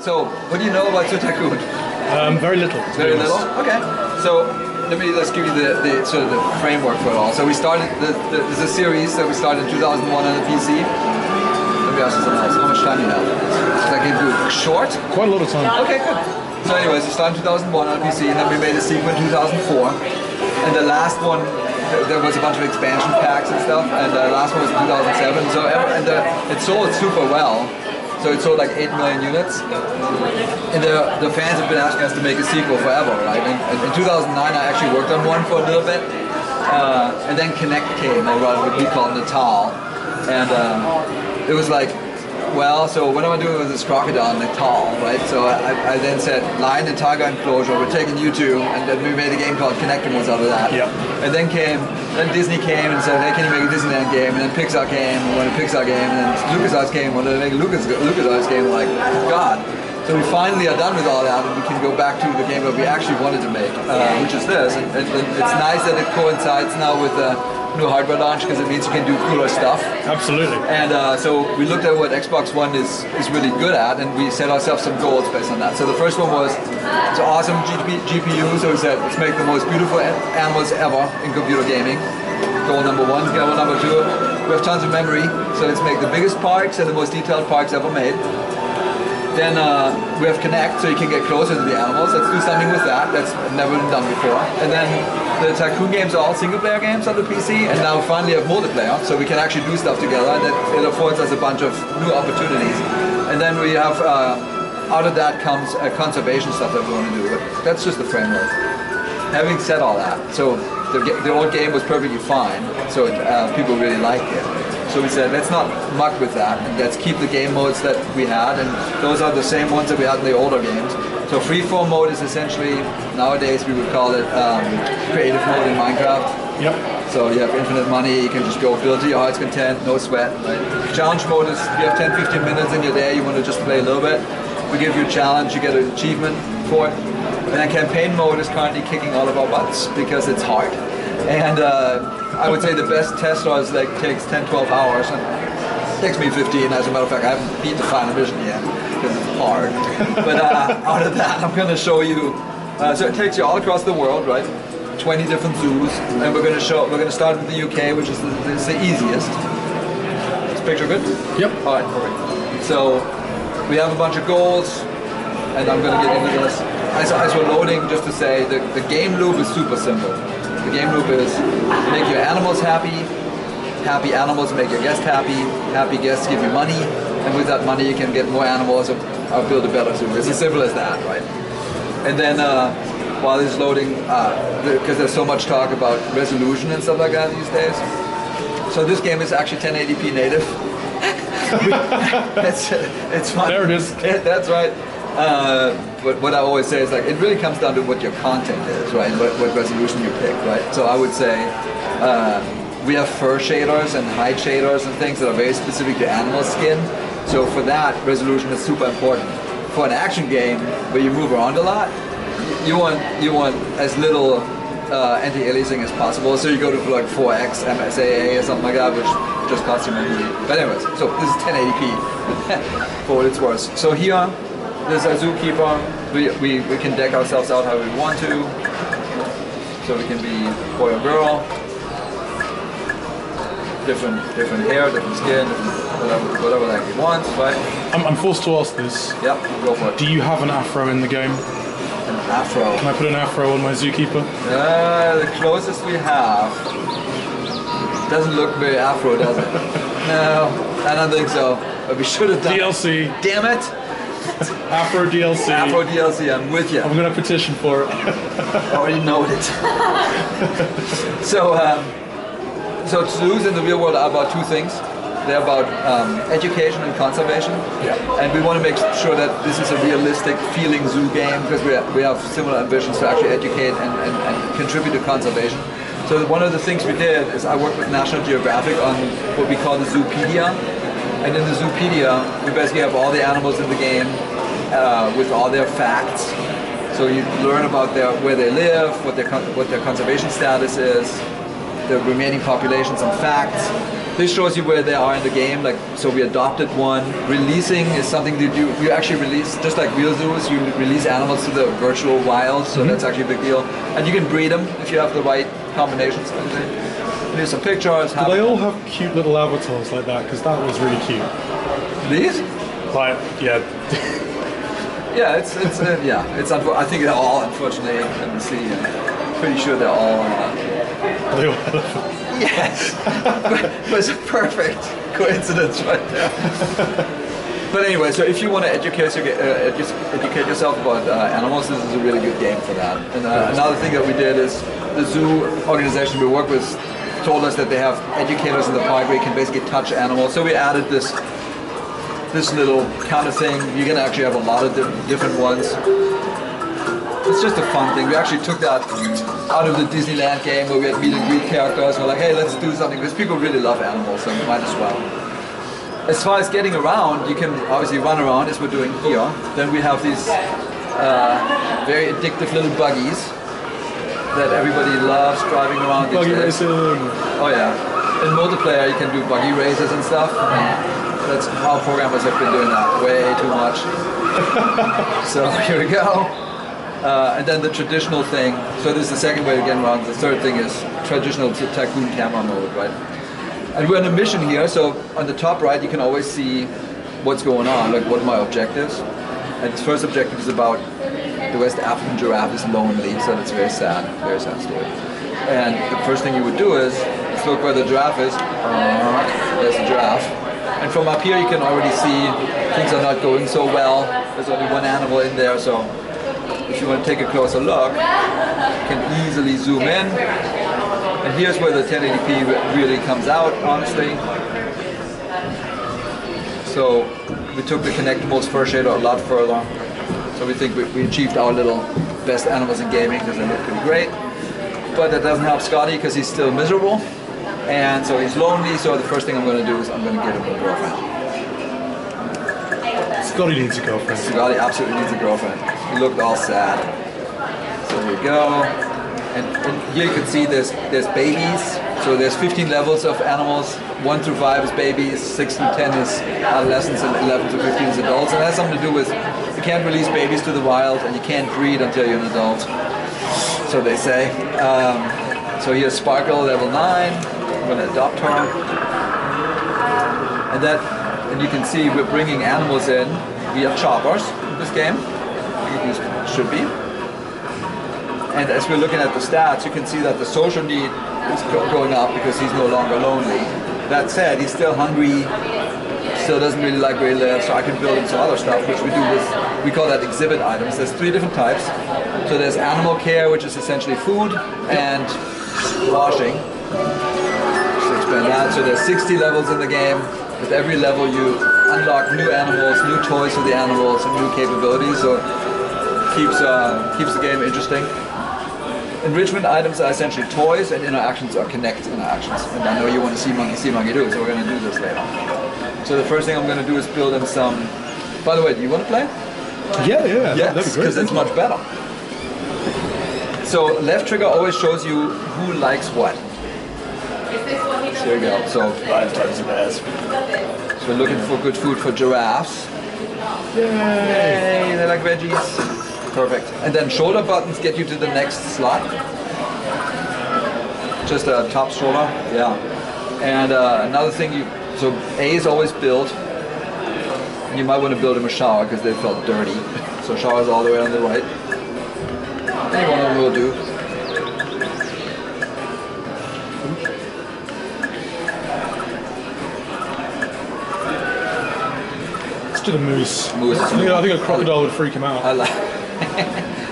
So, what do you know about Zoo Tycoon? Very little. Very little? Okay. So, let's give you the sort of the framework for it all. So we started, there's a series that we started in 2001 on the PC. Let me ask you something else. How much time do you have? Should I give you a short? Quite a lot of time. Okay, good. So anyways, we started in 2001 on the PC, and then we made a sequel in 2004. And the last one, there was a bunch of expansion packs and stuff, and the last one was in 2007. So it sold super well. So it sold like 8 million units. And the fans have been asking us to make a sequel forever, right? And in 2009 I actually worked on one for a little bit. And then Kinect came, or what we call Natal. And it was like, well, so what am I doing with this crocodile, Natal, right? So I then said, Lion and Tiger Enclosure, we're taking you two, and then we made a game called Kinectimals out of that. Yep. And then Disney came and said, hey, can you make a Disneyland game? And then Pixar came, and we wanted a Pixar game, and then LucasArts came, and wanted to make a LucasArts game. We're like, God. So we finally are done with all that, and we can go back to the game that we actually wanted to make, which is this. And it's nice that it coincides now with new hardware launch, because it means you can do cooler stuff. Absolutely. And so we looked at what Xbox One is really good at, and we set ourselves some goals based on that. So the first one was, it's an awesome GPU, so we said, let's make the most beautiful animals ever in computer gaming. Goal number one. Goal number two, we have tons of memory, so let's make the biggest parks and the most detailed parks ever made. Then we have Kinect, so you can get closer to the animals. Let's do something with that. That's never been done before. And then the Tycoon games are all single-player games on the PC, and now we finally have multiplayer, so we can actually do stuff together, and it affords us a bunch of new opportunities. And then we have, out of that comes conservation stuff that we want to do. But that's just the framework. Having said all that, so the old game was perfectly fine, so people really liked it. So we said, let's not muck with that, and let's keep the game modes that we had, and those are the same ones that we had in the older games. So freeform mode is essentially, nowadays we would call it creative mode in Minecraft. Yep. So you have infinite money, you can just go build to your heart's content, no sweat. Right? Challenge mode is, you have 10-15 minutes in your day, you want to just play a little bit. We give you a challenge, you get an achievement for it. And then campaign mode is currently kicking all of our butts, because it's hard. And I would say the best test was like takes 10-12 hours, and it takes me 15. As a matter of fact, I haven't beat the final mission yet because it's hard. But out of that, I'm going to show you. So it takes you all across the world, right? 20 different zoos, and we're going to start with the UK, which is the easiest. Is the picture good? Yep. All right, perfect. So we have a bunch of goals, and I'm going to get into this. As we're loading, just to say, the game loop is super simple. The game loop is make your animals happy, happy animals make your guests happy, happy guests give you money, and with that money you can get more animals or build a better zoo. It's as simple as that, right? And then while it's loading, because there's so much talk about resolution and stuff like that these days, so this game is actually 1080p native. It's fun. There it is. That's right. But what I always say is, like, it really comes down to what your content is, right? What resolution you pick, right? So I would say we have fur shaders and hide shaders and things that are very specific to animal skin. So for that, resolution is super important. For an action game where you move around a lot, you want as little anti-aliasing as possible. So you go to like 4x MSAA or something like that, which just costs you memory. But anyways, so this is 1080p for what it's worth. So here, there's a zookeeper. We can deck ourselves out how we want to. So we can be boy or girl. Different hair, different skin, different whatever that he wants, right? I'm forced to ask this. Yep, go for it. Do you have an afro in the game? An afro. Can I put an afro on my zookeeper? The closest we have doesn't look very afro, does it? No, I don't think so. But we should have done DLC. Damn it! Afro DLC. Afro DLC, I'm with you. I'm going to petition for it. Already noted. So zoos in the real world are about two things. They're about education and conservation. Yeah. And we want to make sure that this is a realistic feeling zoo game, because we have similar ambitions to actually educate and contribute to conservation. So one of the things we did is I worked with National Geographic on what we call the Zoopedia. And in the Zoopedia, we basically have all the animals in the game with all their facts. So you learn about where they live, what their conservation status is, the remaining populations and facts. This shows you where they are in the game. Like, so we adopted one. Releasing is something that you actually release, just like real zoos, you release animals to the virtual wild, so that's actually a big deal. And you can breed them if you have the right combinations. Here's some pictures. Do they all have cute little avatars like that? Because that was really cute. These? Like, yeah. Yeah, it's I think they're all, unfortunately, let me see. Pretty sure they're all. They all elephants. Yes, but it's a perfect coincidence right there. But anyway, so if you want to educate yourself about animals, this is a really good game for that. And another thing that we did is the zoo organization we work with told us that they have educators in the park where you can basically touch animals. So we added this little kind of thing. You can actually have a lot of different ones. It's just a fun thing. We actually took that out of the Disneyland game where we had meet and greet characters. We're like, hey, let's do something, because people really love animals, so we might as well. As far as getting around, you can obviously run around, as we're doing here. Then we have these very addictive little buggies that everybody loves driving around these days. Racing. Oh yeah. In multiplayer, you can do buggy races and stuff. That's how programmers have been doing that way too much. So here we go. And then the traditional thing, so this is the second way to get around. The third thing is traditional Zoo Tycoon camera mode, right? And we're on a mission here, so on the top right you can always see what's going on, like what are my objectives. And the first objective is about the West African giraffe is lonely, so that's a very sad story. And the first thing you would do is look where the giraffe is. There's the giraffe. And from up here you can already see things are not going so well. There's only one animal in there, so if you want to take a closer look, you can easily zoom in. And here's where the 1080p really comes out, honestly. So we took the Connectables fur shader a lot further. So we think we achieved our little best animals in gaming, because they look pretty great. But that doesn't help Scotty, because he's still miserable. And so he's lonely, so the first thing I'm going to do is I'm going to give him a girlfriend. Scotty needs a girlfriend. Scotty absolutely needs a girlfriend. He looked all sad. So here we go. And here you can see there's babies. So there's 15 levels of animals. 1 through 5 is babies, 6 through 10 is adolescents, and 11 to 15 is adults. And that has something to do with you can't release babies to the wild, and you can't breed until you're an adult. So they say. So here's Sparkle, level 9. I'm going to adopt her. And you can see we're bringing animals in via choppers in this game. These should be. And as we're looking at the stats, you can see that the social need is going up because he's no longer lonely. That said, he's still hungry, still doesn't really like where he lives, so I can build him some other stuff, which we do with, we call that exhibit items. There's 3 different types. So there's animal care, which is essentially food, and washing. Just explain that. So there's 60 levels in the game. With every level you unlock new animals, new toys for the animals, and new capabilities, so it keeps the game interesting. Enrichment items are essentially toys, and interactions are Connect interactions. And I know you want to see monkey do, so we're going to do this later. So the first thing I'm going to do is build him some... By the way, do you want to play? Yeah, yes, that'd be great. Because it's much better. So left trigger always shows you who likes what. So here we go. So 5 times the best. So we're looking for good food for giraffes. Yay! They like veggies. Perfect. And then shoulder buttons get you to the next slot. Just a top shoulder. Yeah. And another thing, so A is always build. And you might want to build him a shower because they felt dirty. So shower's all the way on the right. Any one of them will do. Let's do the moose. I think a crocodile would freak him out.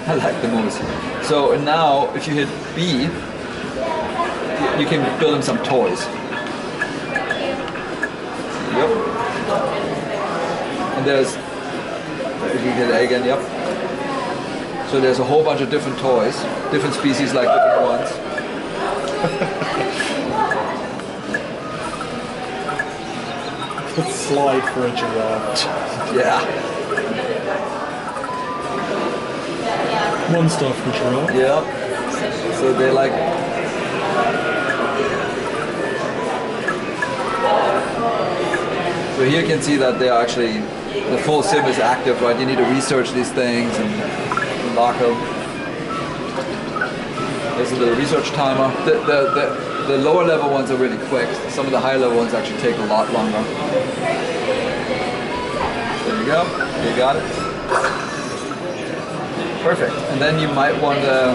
I like the moose. So now, if you hit B, you can build him some toys. Yep. And there's, if you hit A again, yep. So there's a whole bunch of different toys, different species like different ones. Let's slide for a giraffe. Yeah. 1 star for a giraffe. Yeah. So they like... So here you can see that they are actually, the full sim is active, right? You need to research these things and lock them. There's a little research timer. The lower level ones are really quick. Some of the higher level ones actually take a lot longer. There you go. You got it. Perfect. And then you might want to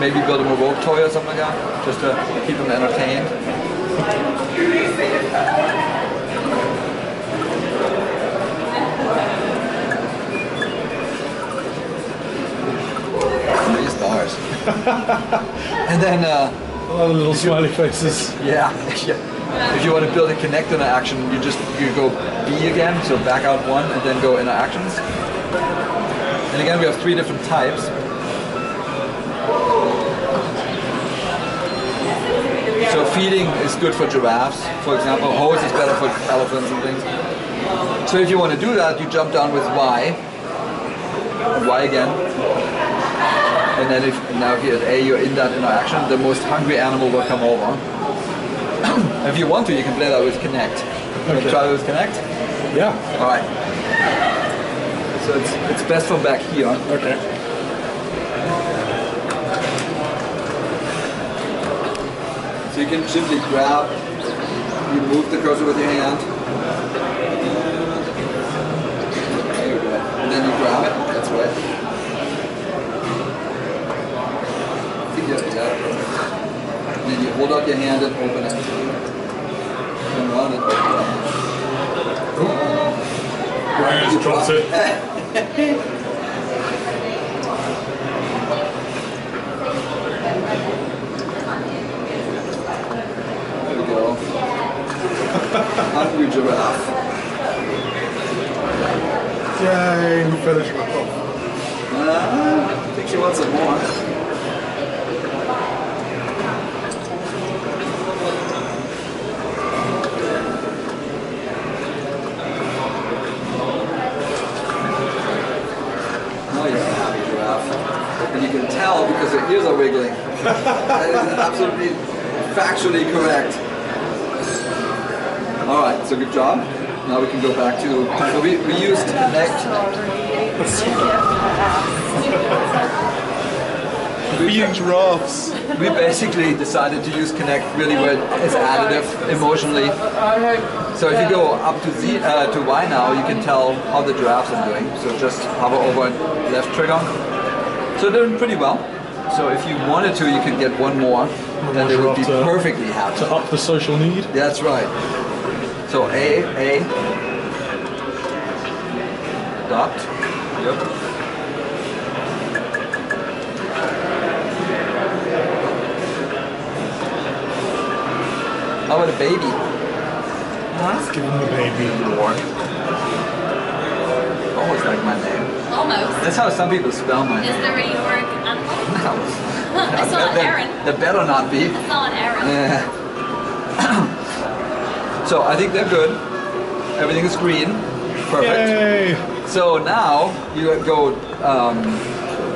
maybe build them a rope toy or something like that, just to keep them entertained. These stars. And then all the little smiley faces. Yeah. If you want to build a connect interaction, you go B again, so back out one, and then go interactions. And again, we have 3 different types. So feeding is good for giraffes, for example. Hose is better for elephants and things. So if you want to do that, you jump down with Y. Y again. And then now here at A, you're in that interaction, the most hungry animal will come over. If you want to, you can play that with Connect. Want to try that with Connect? Yeah. All right. So it's best from back here. Okay. So you can simply grab, you move the cursor with your hand. There you go. And then you grab it, that's right. Yeah. And then you hold out your hand and open it. Turn around and open it. I just dropped it. There we go. Hungry giraffe. Yay, we finished my off. I think she wants some more. And you can tell because their ears are wiggling. That is absolutely factually correct. All right, so good job. Now we can go back to, so we used Connect. Being giraffes. We basically decided to use Connect really where it's additive emotionally. So if you go up to to Y now, you can tell how the giraffes are doing. So just hover over left trigger. So they're doing pretty well. So if you wanted to, you could get one more, then they would be perfectly happy. To up the social need? That's right. So A, adopt. Yep. How about a baby? Let's give him the baby. Almost like my name. Almost. That's how some people spell my name. Is there a Jorg animal? No. I saw an Aaron. There better not be. I saw an Aaron. Yeah. So I think they're good. Everything is green. Perfect. Yay. So now you go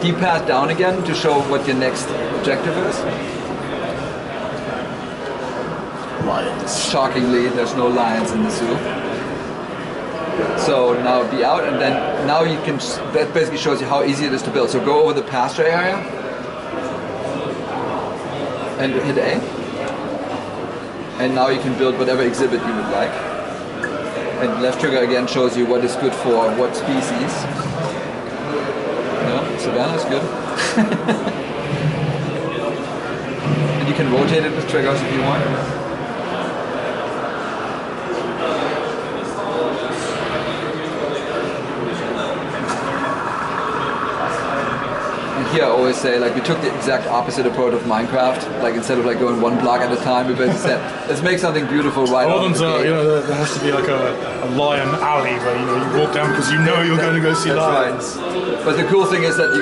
D-pad down again to show what your next objective is. Lions. Shockingly, there's no lions in the zoo. So now be out, and then now you can, that basically shows you how easy it is to build. So go over the pasture area and hit A. And now you can build whatever exhibit you would like. And left trigger again shows you what is good for what species. Yeah, Savannah is good. And you can rotate it with triggers if you want. Here I always say, like, we took the exact opposite approach of Minecraft. Like, instead of like going one block at a time, we basically said, let's make something beautiful right I off want the them to, gate. you know, there has to be like a lion alley where you walk down because you know you're going to go see lions. Right. But the cool thing is that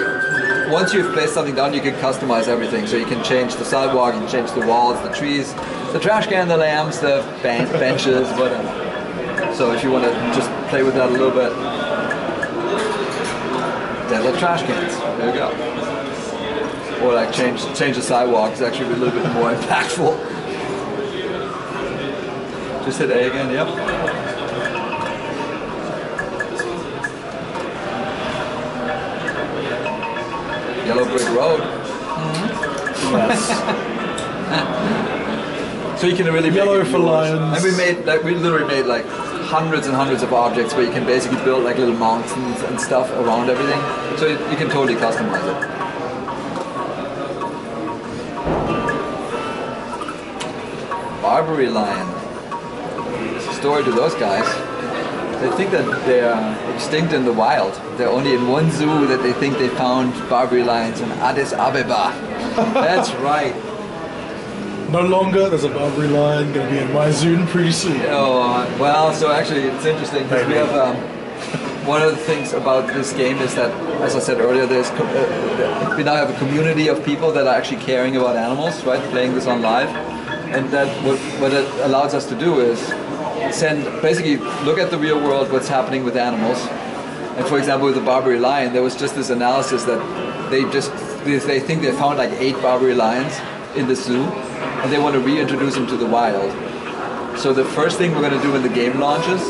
once you've placed something down, you can customize everything. So you can change the sidewalk, you can change the walls, the trees, the trash can, the lamps, the benches, whatever. So if you want to just play with that a little bit, they're the trash cans. There you go. Or like change the sidewalk is actually a little bit more impactful. Just hit A again, yep. Yellow brick road. Yes. So you can really Yellow make it for yours. lions. And we literally made like hundreds and hundreds of objects where you can basically build like little mountains and stuff around everything. So you can totally customize it. Barbary lion. It's a story to those guys. They think that they're extinct in the wild. They're only in one zoo that they think they found Barbary lions in Addis Ababa. That's right. No longer, there's a Barbary lion going to be in my zoo pretty soon. Oh, well, so actually it's interesting because we have one of the things about this game is that, as I said earlier, we now have a community of people that are actually caring about animals, right? Playing this on live, and that what it allows us to do is basically look at the real world, what's happening with animals. And for example, with the Barbary lion, there was just this analysis that they think they found like 8 Barbary lions in the zoo, and they want to reintroduce them to the wild. So the first thing we're going to do when the game launches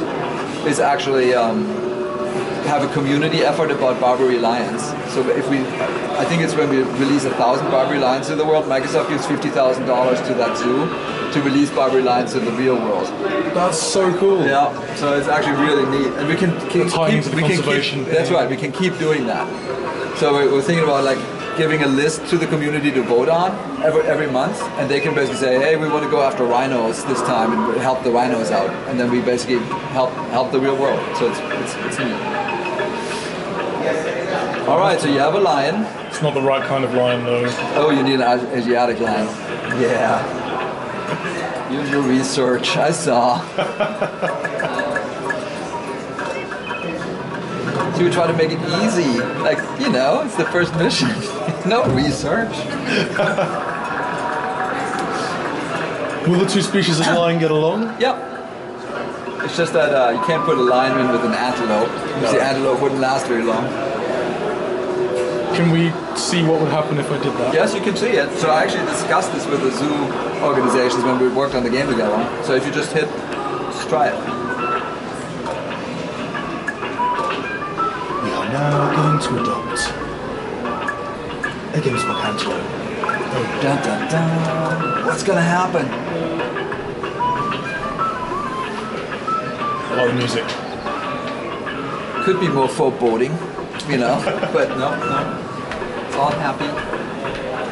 is actually have a community effort about Barbary lions. So I think it's when we release 1,000 Barbary lions to the world, Microsoft gives $50,000 to that zoo to release Barbary lions to the real world. That's so cool. Yeah, so it's actually really neat, and we can keep that's right. We can keep doing that. So we're thinking about like giving a list to the community to vote on every month, and they can basically say, hey, we want to go after rhinos this time and help the rhinos out, and then we basically help the real world. So it's neat. All right, so you have a lion. It's not the right kind of lion though. Oh, you need an Asiatic lion. Yeah. Use your research. I saw. So we try to make it easy. Like, it's the first mission. No research. Will the two species of lion get along? Yep. It's just that you can't put a lion in with an antelope, because the antelope wouldn't last very long. Can we see what would happen if I did that? Yes, you can see it. So I actually discussed this with the zoo organizations when we worked on the game together. So if you just just try it. We are now going to adopt a GameSpot antelope. Oh, dun dun dun. What's gonna happen? I love the music. Could be more foreboding, but no. It's all happy.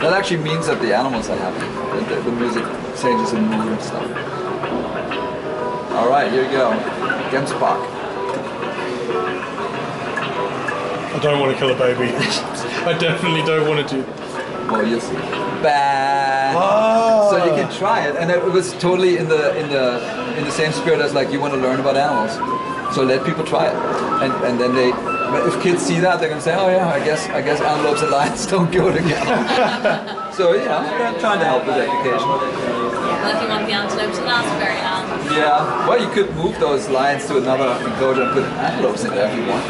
That actually means that the animals are happy. The music changes in mood and stuff. All right, here you go. Gemsbach. I don't want to kill a baby. I definitely don't want to do. Well, you'll see. Bad. Ah. So you can try it, and it was totally in the same spirit as like you want to learn about animals. So let people try it, and then if kids see that, they're gonna say, oh yeah, I guess antelopes and lions don't go together. So they're trying to help with education. Well, if you want the antelope to last very long. Yeah. Well, you could move those lions to another enclosure and put antelopes in there if you want.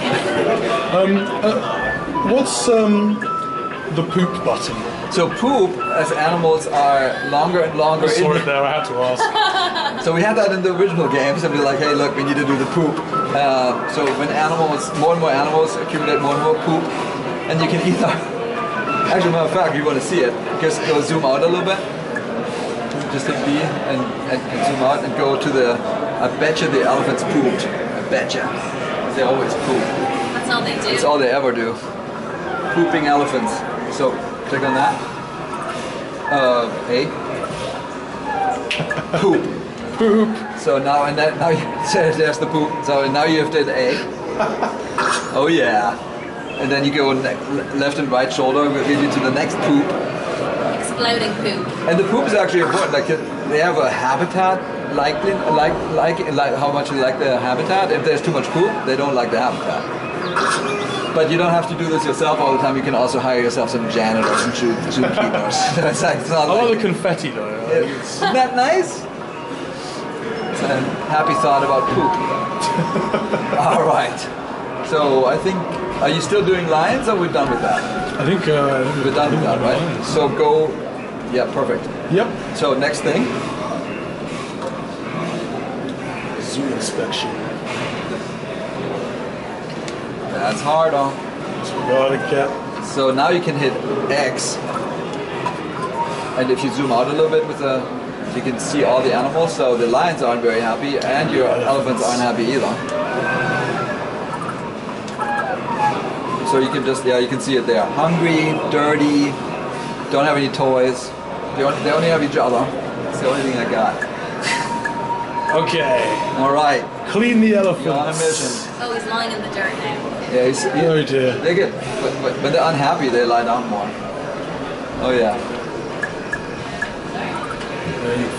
What's the poop button? So poop, as animals are longer and longer. I saw it there. I had to ask. So we had that in the original games, and we're like, hey, look, we need to do the poop. So when more and more animals accumulate more and more poop, and you can either, actually, matter of fact, you want to see it, just go zoom out a little bit, just hit B and zoom out and go to I betcha the elephants pooped. I betcha. They always poop. That's all they do. That's all they ever do. Pooping elephants. So click on that. A. Poop. Poop. So now there's the poop. So now you have to hit A. Oh yeah. And then you go left and right shoulder, will lead you to the next poop. Exploding poop. And the poop is actually important. Like they have a habitat, like how much you like the habitat. If there's too much poop, they don't like the habitat. But you don't have to do this yourself all the time. You can also hire yourself some janitors and zookeepers. It's not I like the confetti though. Isn't that nice? It's a happy thought about poop. All right. So I think, are you still doing lions, or we're done with that? I think We're done with that, right? Lions. So go, yeah, perfect. Yep. So next thing. Zoo inspection. That's hard, huh? So we gotta get So now you can hit X, and if you zoom out a little bit with the, you can see all the animals. So the lions aren't very happy, and your elephants aren't happy either. So you can just, yeah, you can see it there. Hungry, dirty, don't have any toys. They only have each other. It's the only thing I got. Okay. All right. Clean the elephant. You're on a mission. Oh, he's lying in the dirt now. Yeah, Oh dear. they get, when they're unhappy, they lie down more. Oh yeah.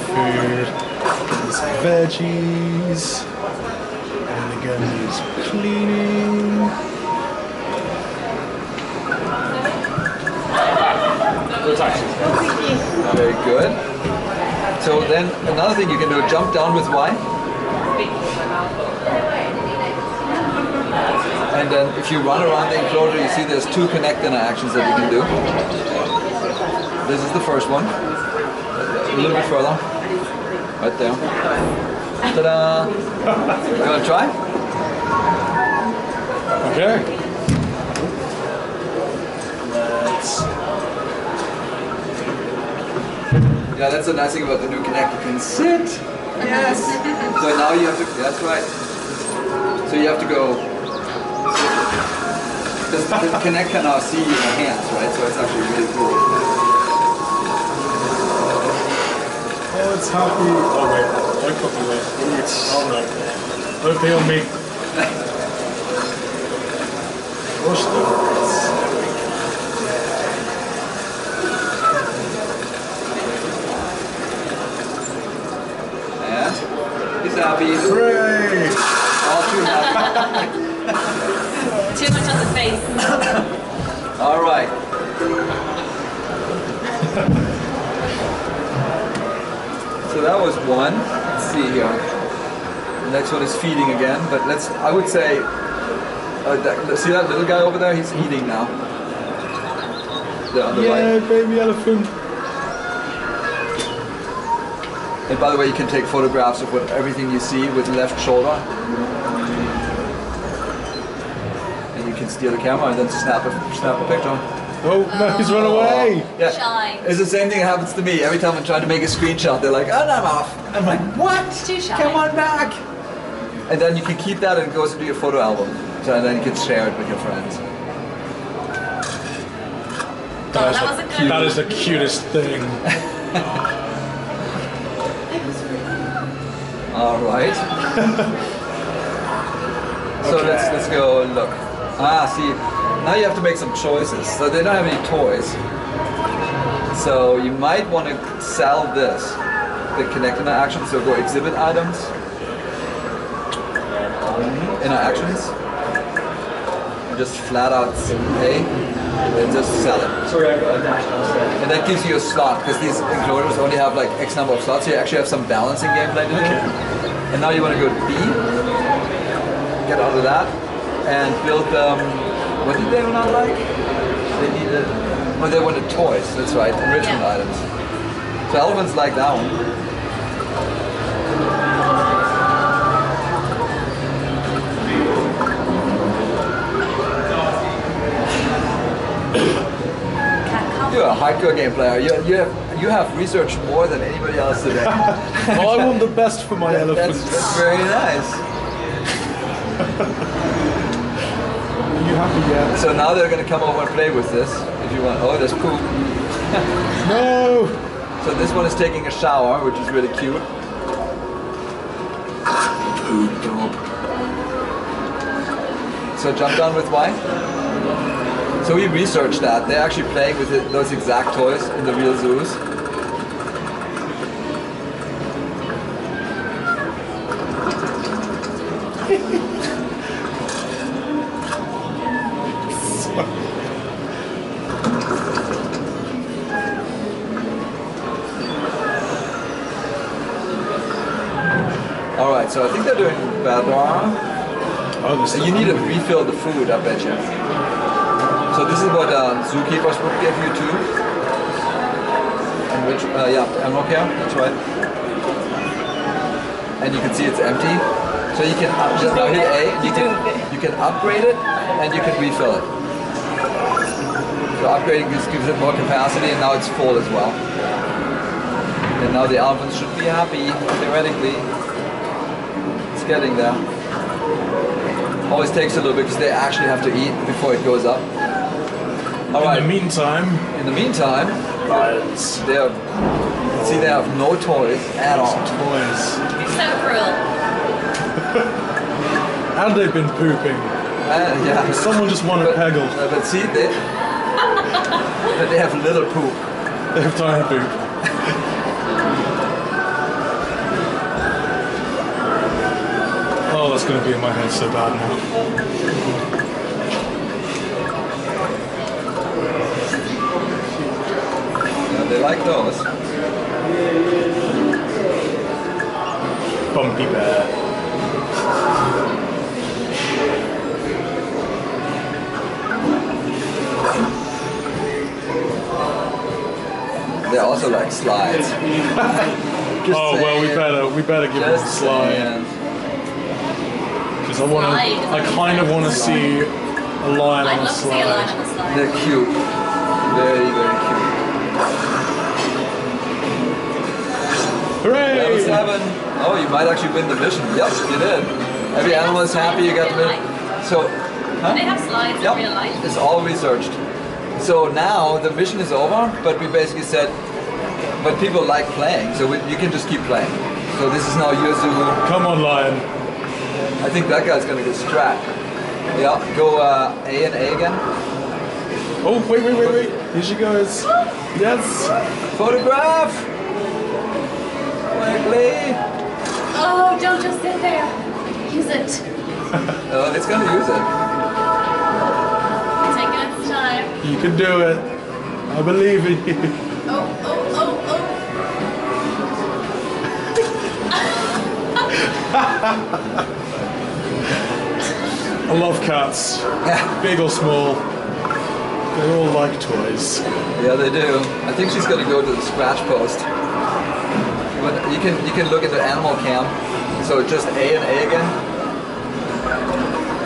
Food. These veggies. And again, use cleaning. Very good. So then another thing you can do, jump down with Y. And then if you run around the enclosure, you see there's 2 connect interactions that you can do. This is the first one. A little bit further. Right there. Ta-da! You want to try? Okay. Yeah, that's the nice thing about the new Connect. You can sit. Yes. So now you have to. That's right. So you have to go. The Connect can now see your hands, right? So it's actually really cool. Oh, it's happy. Oh wait, I copy that. Oh no. Don't be on me. Push them. He's happy. Hooray! All too happy. Too much on the face. All right. So that was one. Let's see here. The next one is feeding again, but I would say, see that little guy over there? He's eating now. On the right. Baby elephant. And by the way, you can take photographs of everything you see with the left shoulder. And you can steer the camera and then snap a picture. Oh no, he's run away! Yeah. Shy. It's the same thing that happens to me. Every time I'm trying to make a screenshot, they're like, oh, I'm off. I'm like, what? Too shy. Come on back. And then you can keep that and it goes into your photo album. So and then you can share it with your friends. That was a good That is the cutest thing. All right. So Okay. let's go look. See, now you have to make some choices. So they don't have any toys. So you might want to sell this, the connect interaction. So go exhibit items, interactions, and just flat out pay, and just sell it. Sorry, I got a dash downstairs. And that gives you a slot, because these enclosures only have like X number of slots, so you actually have some balancing gameplay to do. And now you want to go to B, get out of that, and build what did they not like? They needed, they wanted toys, that's right, enrichment items. So elephants like that one. You're a hardcore game player. You have researched more than anybody else today. Well, I want the best for my elephants. That's very nice. Are you happy yet? So now they're going to come over and play with this. If you want. Oh, there's poop. No! So this one is taking a shower, which is really cute. Poop. So jump down with Y. So we researched that. They're actually playing with those exact toys in the real zoos. All right, so I think they're doing better. Oh, You need to refill the food, I bet you. So this is what zookeepers would give you too. And which, ammo care, that's right. And you can see it's empty. So you can just hit A, you can upgrade it, and you can refill it. So upgrading just gives it more capacity, and now it's full as well. And now the elephants should be happy, theoretically. It's getting there. Always takes a little bit because they actually have to eat before it goes up. All right. In the meantime, lions. they are, see, they have no toys at all. Toys. So cruel. And they've been pooping. Yeah. Someone just wanted Peggle. But see, they have little poop. They have tiny poop. Oh, that's going to be in my head so bad now. Yeah, they like those. Bumpy bear. They also like slides. Oh well, we better give them a slide. Because I kind of want to see a lion I'd on a love to see a lion slide. on the slide. They're cute. Very, very cute. Hooray! Level 7. Oh, you might actually win the mission. Yep, you did. Every animal is happy you got the mission. So, Do they have slides in real life? It's all researched. So now the mission is over, but we basically said, but people like playing, so you can just keep playing. So this is now your zoo. Come on, lion. I think that guy's gonna get strapped. Yeah, go A and A again. Oh, wait. Here she goes. Yes. Photograph! Quickly! Oh, don't just sit there. Use it. Oh, it's gonna use it. Taking its time. You can do it. I believe in you. Oh. I love cats. Big or small. They all like toys. Yeah, they do. I think she's gonna go to the scratch post. But you can look at the animal cam. So just A and A again.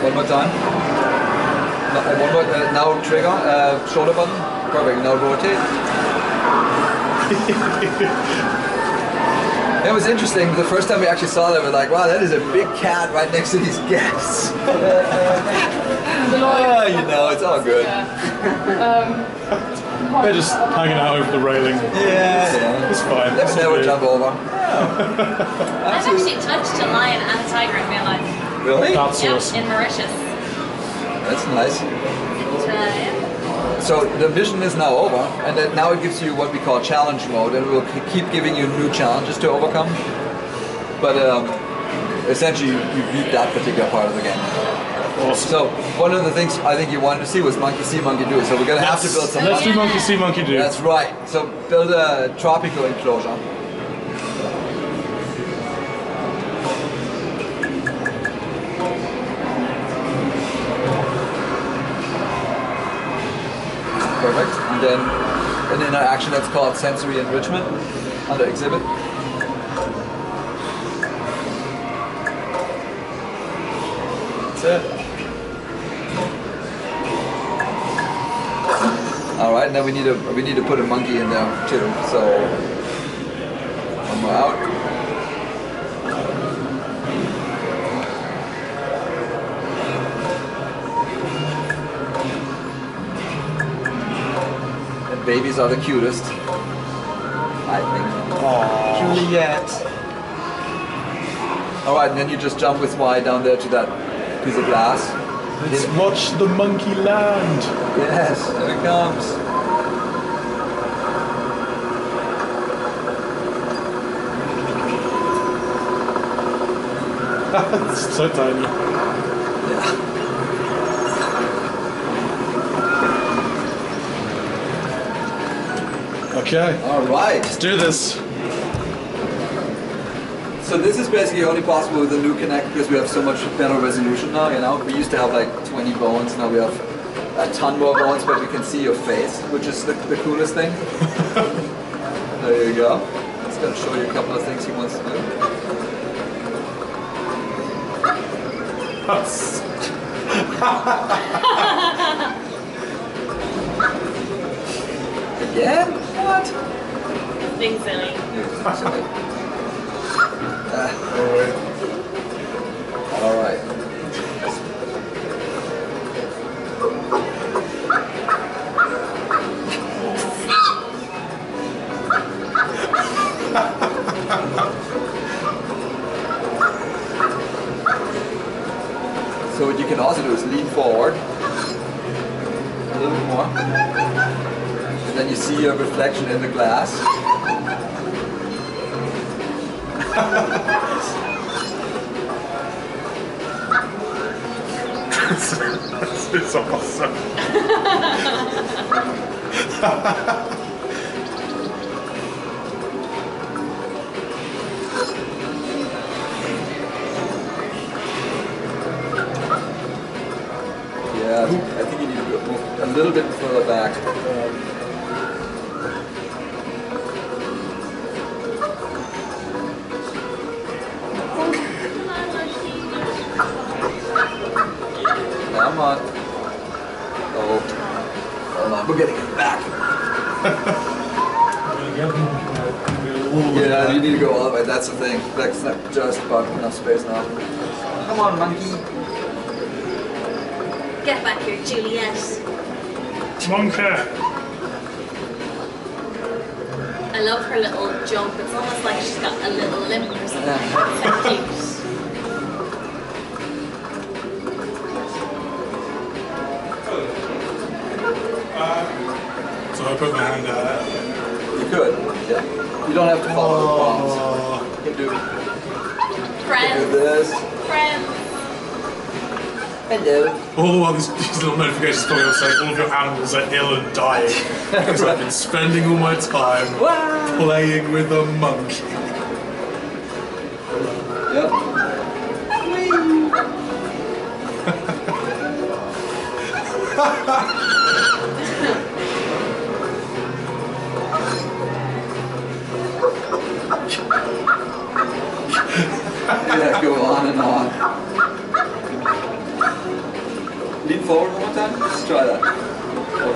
One more time. One more. Now trigger. Shoulder button. Perfect. Now rotate. It was interesting. The first time we actually saw that, we were like, wow, that is a big cat right next to these guests. You know, it's all good. They're just hanging out over the railing. Yeah. It's fine. Let's never jump over. I've actually touched a lion and a tiger in real life. Really? That's Yep, awesome. in Mauritius. That's nice. Try. So the mission is now over, and then now it gives you what we call challenge mode, and we'll keep giving you new challenges to overcome. But essentially, you beat that particular part of the game. Awesome. So one of the things I think you wanted to see was monkey see, monkey do. So we're gonna have to build some. Let's do monkey see, monkey do. That's right. So build a tropical enclosure. Perfect. And then an interaction that's called sensory enrichment under exhibit. That's it. All right, and then we need to put a monkey in there too. So one more out. Babies are the cutest, I think. Aww. Juliet. All right, and then you just jump with Y down there to that piece of glass. Let's watch the monkey land. Yes, there it comes. It's so tiny. Yeah. Okay. All right. Let's do this. So this is basically only possible with the new Kinect because we have so much better resolution now, you know. We used to have like 20 bones, now we have a ton more bones, but we can see your face, which is the coolest thing. There you go. It's going to show you a couple of things he wants to do. Again? What? Being silly. All right. So what you can also do is lean forward a little bit more. And then you see your reflection in the glass. It's awesome. Yeah, I think you need to move a little bit further back. Come on. Oh. Hold on, we're getting it back. Yeah, you need to go all the way. That's the thing. That's not just about enough space now. Come on, monkey. Get back here, Juliet. Monkey. I love her little jump. It's almost like she's got a little limp or something. Yeah. It's so cute. So I put my hand out. You could, yeah. You don't have to follow the bombs. You can do Friends. this. Friends. Hello. All the while these little notifications coming up saying all of your animals are ill and dying. Because I've been spending all my time playing with a monkey. Yep. Yeah, go on and on. Lean forward one more time. Just try that. Oh.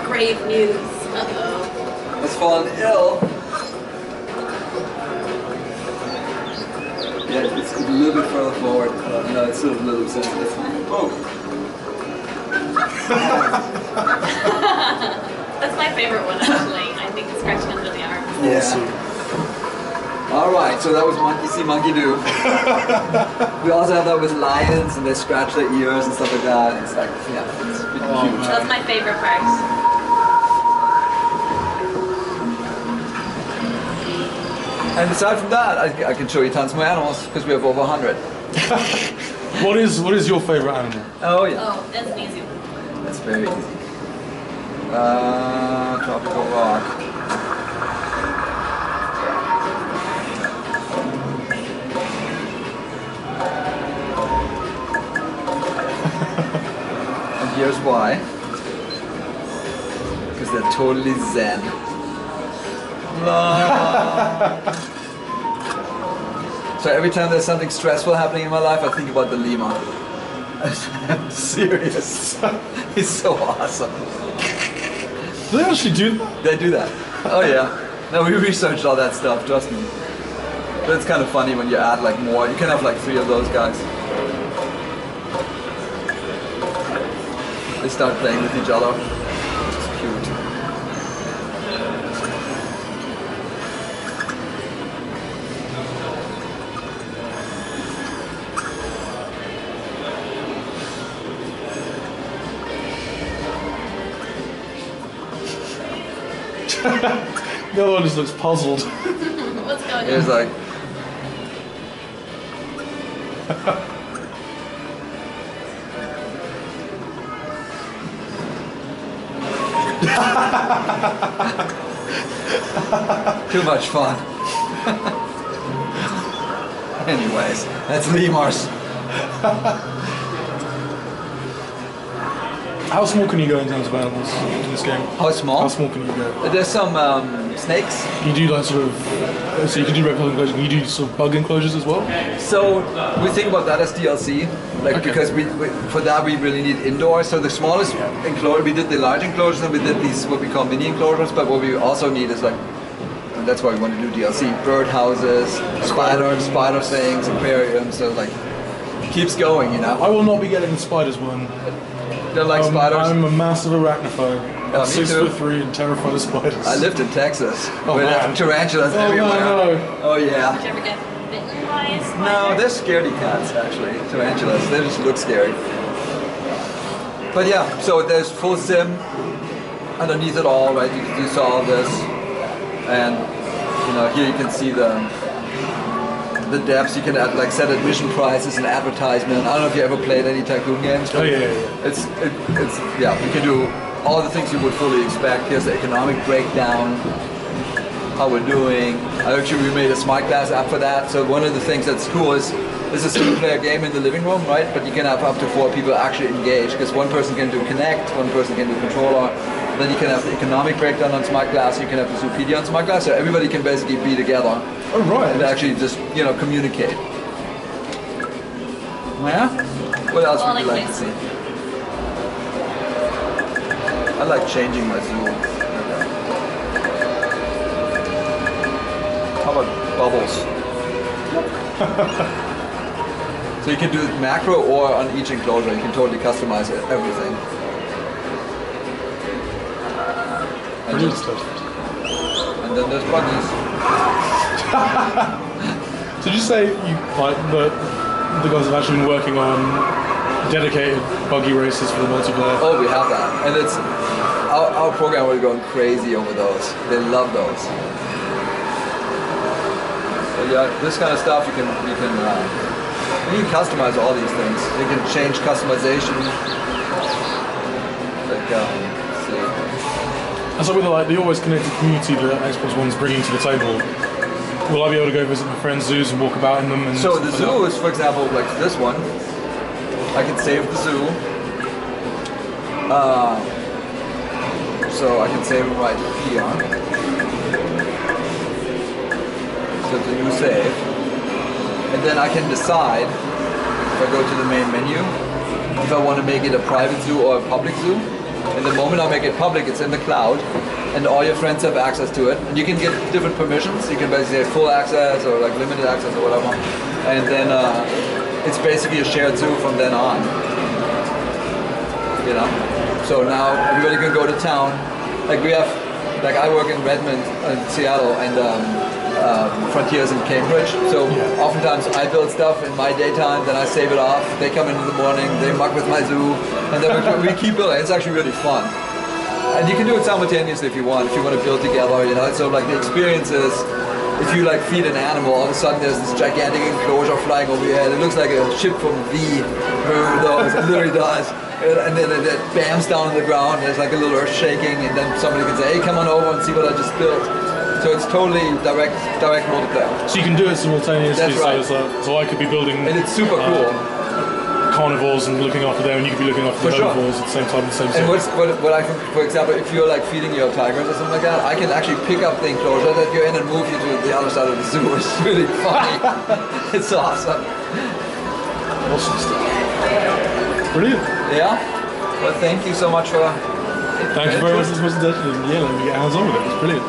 Grave news. Uh-oh. Has fallen ill. Yeah, it's a little bit further forward. No, it's still a little sensitive. Oh. That's my favorite one, actually. I think the scratching under the arm. Yeah. All right, so that was monkey see, monkey do. We also have that with lions, and they scratch their ears and stuff like that. It's like, yeah, it's pretty cute. That's my favorite part. And aside from that, I can show you tons more animals because we have over 100. What is your favourite animal? Oh yeah. Oh, that's an easy one. That's very easy. Tropical rock. And here's why. Because they're totally zen. So every time there's something stressful happening in my life, I think about the lemur. I'm serious. He's so awesome. Do they actually do that? They do that. Oh yeah. No, we researched all that stuff, trust me. But it's kind of funny when you add like more. You can have like 3 of those guys. They start playing with each other. It's cute. The other one just looks puzzled. What's going on? It's like... Too much fun. Anyways, that's lemurs. How small can you go in terms of animals in this game? How small? How small can you go? There's some snakes. You do like sort of, so you can do reptile enclosures, can you do sort of bug enclosures as well? So we think about that as DLC, like Okay. because we for that we really need indoors. So the smallest enclosure, we did the large enclosures and we did these what we call mini enclosures, but what we also need is like, and that's why we want to do DLC, bird houses, spider things, aquariums, so like keeps going, you know. I will not be getting the spiders one. Don't like spiders? I'm a massive arachnophobe. Me I'm 6'3" too. and terrified of spiders. I lived in Texas. Oh, with man. tarantulas Oh, everywhere. no. Oh yeah. Did you ever get bitten by a spider? No, they're scaredy cats actually. Tarantulas. They just look scary. But yeah, so there's full sim underneath it all, right? You saw all this, and you know here you can see the depths. You can add, like set admission prices and advertisement. I don't know if you ever played any Tycoon games. Oh yeah. It's yeah. You can do all the things you would fully expect. Here's the economic breakdown, how we're doing. Actually, we made a smart glass app for that. So one of the things that's cool is this is a single player game in the living room, right? But you can have up to 4 people actually engage because one person can do Connect, one person can do Controller. Then you can have the economic breakdown on smart glass. You can have the Zoopedia on smart glass. So everybody can basically be together. Oh right. And actually just, you know, communicate. Yeah? What else would you like to see? I like changing my zoo. How about bubbles? So you can do it macro or on each enclosure. You can totally customize everything. And, and then there's bunnies. Did you say you like the guys have actually been working on dedicated buggy races for the multiplayer? Oh, we have that, and it's our program was going crazy over those. They love those. So yeah, this kind of stuff you can customize all these things. You can change customization. Like let's see. And so with the always connected community that Xbox One's bringing to the table, will I be able to go visit my friends' zoos and walk about in them? And so the zoo is, for example, like this one. I can save the zoo. So I can save it right here. So it's a new save. And then I can decide, if I go to the main menu, if I want to make it a private zoo or a public zoo. And the moment I make it public, it's in the cloud, and all your friends have access to it. And you can get different permissions. You can basically have full access or like limited access or whatever. And then it's basically a shared zoo from then on. You know? So now everybody can go to town. Like we have, like I work in Redmond, Seattle, and Frontiers in Cambridge. So oftentimes I build stuff in my daytime, then I save it off. They come in the morning, they muck with my zoo, and then we keep building. It's actually really fun. And you can do it simultaneously if you want to build together, you know. So like the experience is, if you like feed an animal, all of a sudden there's this gigantic enclosure flying over your head. It looks like a ship from V. It literally does. And then it bams down on the ground, there's like a little earth shaking, and then somebody can say, hey, come on over and see what I just built. So it's totally direct multiplayer. So you can do it simultaneously. That's right. So I could be building. And it's super cool. Carnivores and looking after them, and you could be looking after the herbivores at the same time in the same And zone. what I can, for example, if you're like feeding your tigers or something like that, I can actually pick up the enclosure that you're in and move you to the other side of the zoo. It's really funny. It's awesome. Awesome stuff. Brilliant. Yeah. Well, thank you so much for. Thank you very much for this presentation. Yeah, let me get hands on with it. It's brilliant.